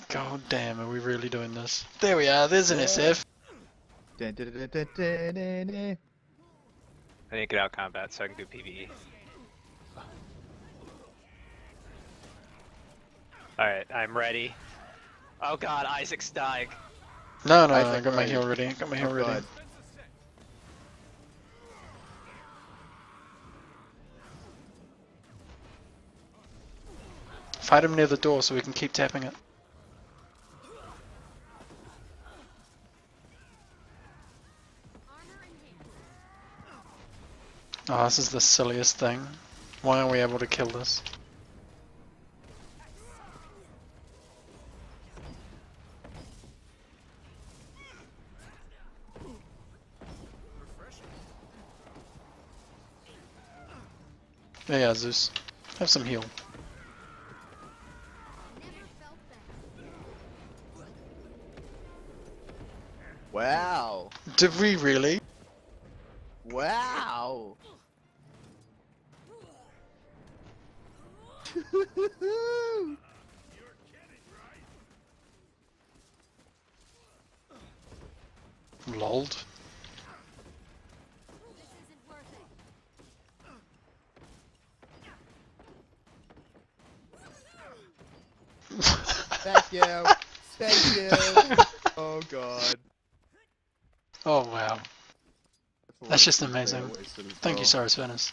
God damn, are we really doing this? There we are, there's an SF. Dun, dun, dun, dun, dun, dun, dun. I need to get out of combat so I can do PvE. Alright, I'm ready. Oh god, Isaac's dying. No, no, Isaac I got my already. heal ready. I got my heal Oh, ready. God. Fight him near the door so we can keep tapping it. Oh, this is the silliest thing. Why aren't we able to kill this? Yeah, Zeus. Have some heal. Wow. Did we really? Wow. Lolled. Thank you. Thank you. Oh god. Oh wow. That's just That's amazing. wasted as Thank you, well. Cyrus Venice.